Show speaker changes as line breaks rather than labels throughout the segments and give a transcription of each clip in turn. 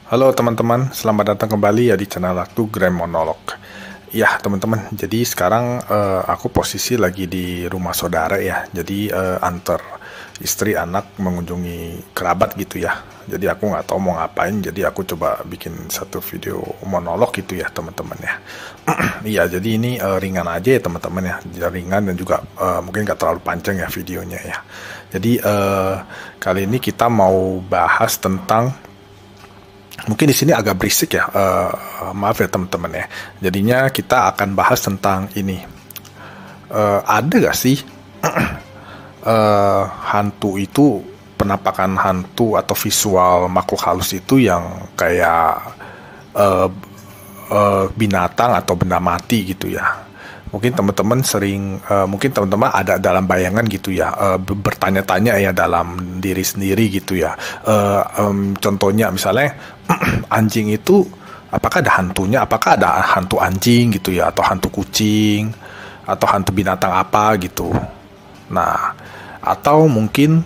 Halo teman-teman, selamat datang kembali ya di channel aku Grand Monolog. Ya teman-teman, jadi sekarang aku posisi lagi di rumah saudara ya. Jadi antar istri anak mengunjungi kerabat gitu ya. Jadi aku nggak tahu mau ngapain, jadi aku coba bikin satu video monolog gitu ya teman-teman ya. Iya, jadi ini ringan aja ya teman-teman ya. Jadi ringan dan juga mungkin nggak terlalu panjang ya videonya ya. Jadi kali ini kita mau bahas tentang, mungkin di sini agak berisik ya, maaf ya teman-teman ya. Jadinya kita akan bahas tentang ini. Ada gak sih hantu itu, penampakan hantu atau visual makhluk halus itu yang kayak eh, binatang atau benda mati gitu ya. Mungkin teman-teman sering, mungkin teman-teman ada dalam bayangan gitu ya, bertanya-tanya ya dalam diri sendiri gitu ya. Contohnya misalnya anjing itu, apakah ada hantunya? Apakah ada hantu anjing gitu ya, atau hantu kucing, atau hantu binatang apa gitu. Nah, atau mungkin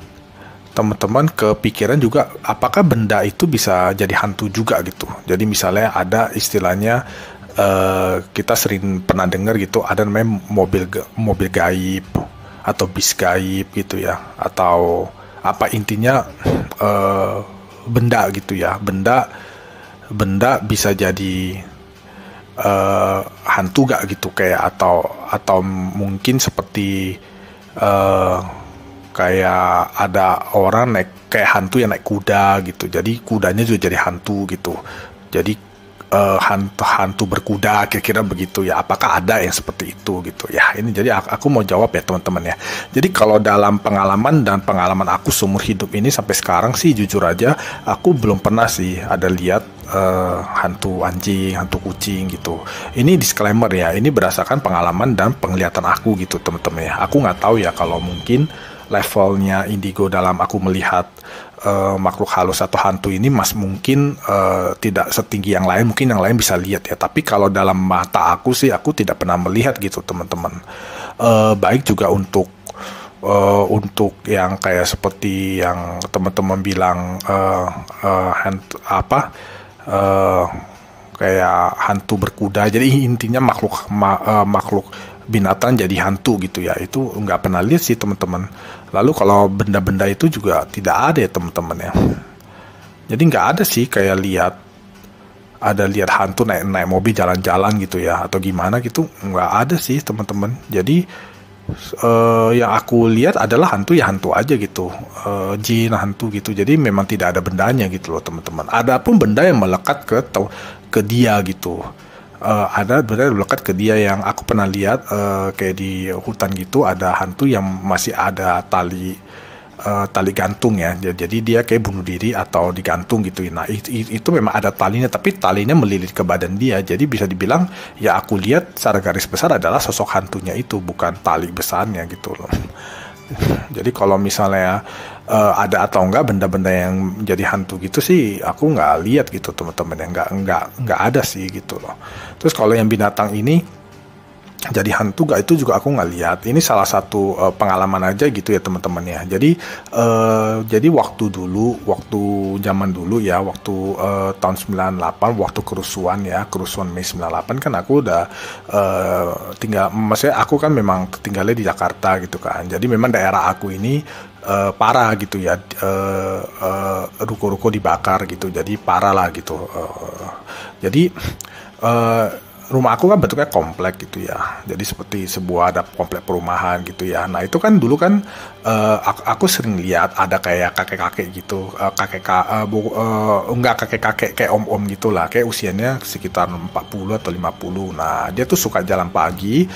teman-teman kepikiran juga apakah benda itu bisa jadi hantu juga gitu. Jadi misalnya ada istilahnya, kita sering pernah dengar gitu, ada namanya mobil gaib atau bis gaib gitu ya, atau apa intinya, eh, benda gitu ya, benda benda bisa jadi hantu gak gitu, kayak atau mungkin seperti eh, kayak ada orang naik kayak hantu yang naik kuda gitu, jadi kudanya juga jadi hantu gitu. Jadi hantu berkuda, kira-kira begitu ya. Apakah ada yang seperti itu gitu ya? Ini jadi aku mau jawab ya teman-teman ya. Jadi kalau dalam pengalaman aku seumur hidup ini sampai sekarang sih, jujur aja aku belum pernah sih ada lihat hantu anjing, hantu kucing gitu. Ini disclaimer ya, ini berdasarkan pengalaman dan penglihatan aku gitu teman-teman ya. Aku nggak tahu ya kalau mungkin levelnya indigo dalam aku melihat makhluk halus atau hantu ini mungkin tidak setinggi yang lain. Mungkin yang lain bisa lihat ya, tapi kalau dalam mata aku sih aku tidak pernah melihat gitu teman-teman. Baik juga untuk yang kayak seperti yang teman-teman bilang, eh, kayak hantu berkuda. Jadi intinya makhluk binatang jadi hantu gitu ya. Itu nggak pernah lihat sih teman-teman. Lalu kalau benda-benda itu juga tidak ada ya teman-teman ya. Jadi nggak ada sih kayak lihat hantu naik naik mobil jalan-jalan gitu ya, atau gimana gitu, nggak ada sih teman-teman. Jadi yang aku lihat adalah hantu ya hantu aja gitu, jin hantu gitu. Jadi memang tidak ada bendanya gitu loh teman-teman. Adapun benda yang melekat ke dia gitu, ada benda yang melekat ke dia yang aku pernah lihat, kayak di hutan gitu ada hantu yang masih ada tali gantung ya. Jadi dia kayak bunuh diri atau digantung gitu. Nah itu memang ada talinya, tapi talinya melilit ke badan dia. Jadi bisa dibilang ya, aku lihat secara garis besar adalah sosok hantunya itu, bukan tali besarnya gitu loh. Jadi kalau misalnya ada atau enggak benda-benda yang jadi hantu gitu sih, aku nggak lihat gitu teman-teman, yang nggak ada sih gitu loh. Terus kalau yang binatang ini jadi hantu gak, itu juga aku nggak lihat. Ini salah satu pengalaman aja gitu ya teman-teman ya. Jadi waktu zaman dulu ya, waktu tahun 98, waktu kerusuhan Mei 98, kan aku udah maksudnya aku kan memang tinggalnya di Jakarta gitu kan. Jadi memang daerah aku ini parah gitu ya, ruko-ruko dibakar gitu, jadi parah lah gitu. Jadi rumah aku kan bentuknya komplek gitu ya. Jadi seperti sebuah ada komplek perumahan gitu ya. Nah itu kan dulu kan, aku sering lihat ada kayak kakek-kakek gitu, enggak kakek-kakek, kayak om-om gitulah, kayak usianya sekitar 40 atau 50. Nah dia tuh suka jalan pagi,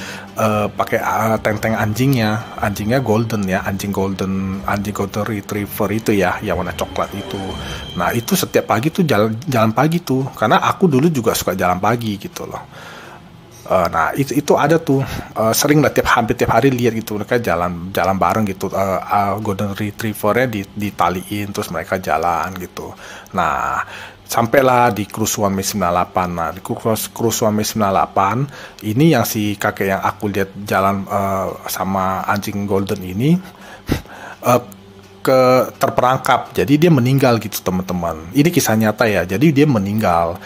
pakai teng-teng anjingnya golden ya, anjing golden retriever itu ya, yang warna coklat itu. Nah itu setiap pagi tuh jalan pagi tuh, karena aku dulu juga suka jalan pagi gitu loh. Nah itu ada tuh, sering lah, hampir tiap hari lihat gitu mereka jalan bareng gitu. Golden retrievernya ditaliin terus mereka jalan gitu. Nah sampailah di kerusuhan Mei 98. Nah di kerusuhan Mei 98 ini, yang si kakek yang aku lihat jalan sama anjing golden ini, terperangkap, jadi dia meninggal gitu teman-teman. Ini kisah nyata ya, jadi dia meninggal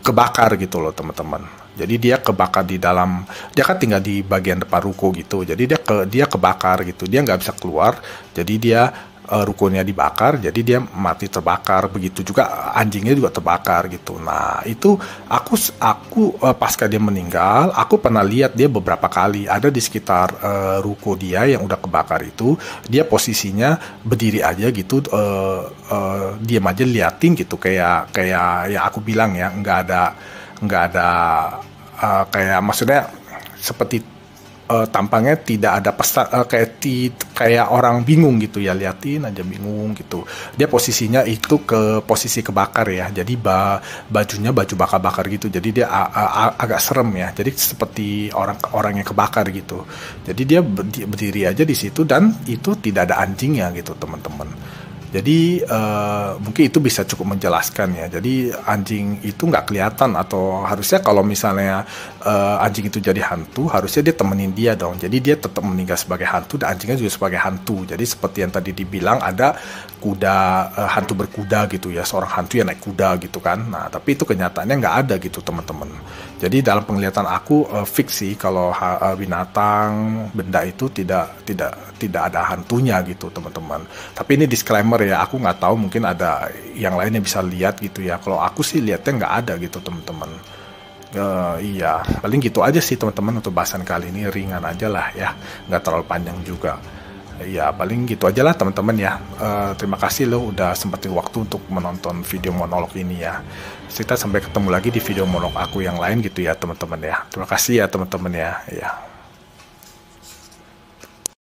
kebakar gitu loh teman-teman. Jadi dia kebakar di dalam, dia kan tinggal di bagian depan ruko gitu, jadi dia kebakar gitu, dia nggak bisa keluar, jadi dia rukonya dibakar, jadi dia mati terbakar. Begitu juga anjingnya juga terbakar gitu. Nah itu aku pasca dia meninggal, aku pernah lihat dia beberapa kali ada di sekitar ruko dia yang udah kebakar itu. Dia posisinya berdiri aja gitu, diam aja liatin gitu, kayak yang aku bilang ya, nggak ada kayak, maksudnya seperti tampangnya tidak ada pesan, kayak orang bingung gitu ya, liatin aja bingung gitu. Dia posisinya itu ke posisi kebakar ya, jadi bajunya baju bakar-bakar gitu, jadi dia agak serem ya, jadi seperti orang yang kebakar gitu. Jadi dia berdiri aja di situ dan itu tidak ada anjingnya gitu teman-teman. Jadi mungkin itu bisa cukup menjelaskan ya. Jadi anjing itu nggak kelihatan, atau harusnya kalau misalnya anjing itu jadi hantu, harusnya dia temenin dia dong. Jadi dia tetap meninggal sebagai hantu dan anjingnya juga sebagai hantu. Jadi seperti yang tadi dibilang, ada kuda, hantu berkuda gitu ya, seorang hantu yang naik kuda gitu kan. Nah tapi itu kenyataannya nggak ada gitu teman-teman. Jadi dalam penglihatan aku fix sih kalau binatang, benda itu tidak ada hantunya gitu teman-teman. Tapi ini disclaimer ya, aku nggak tahu, mungkin ada yang lain yang bisa lihat gitu ya. Kalau aku sih lihatnya nggak ada gitu teman-teman. Iya, paling gitu aja sih teman-teman untuk bahasan kali ini, ringan aja lah ya, nggak terlalu panjang juga. Ya paling gitu aja lah teman-teman ya. Terima kasih lo udah sempetin waktu untuk menonton video monolog ini ya. Kita sampai ketemu lagi di video monolog aku yang lain gitu ya teman-teman ya. Terima kasih ya teman-teman ya. Ya.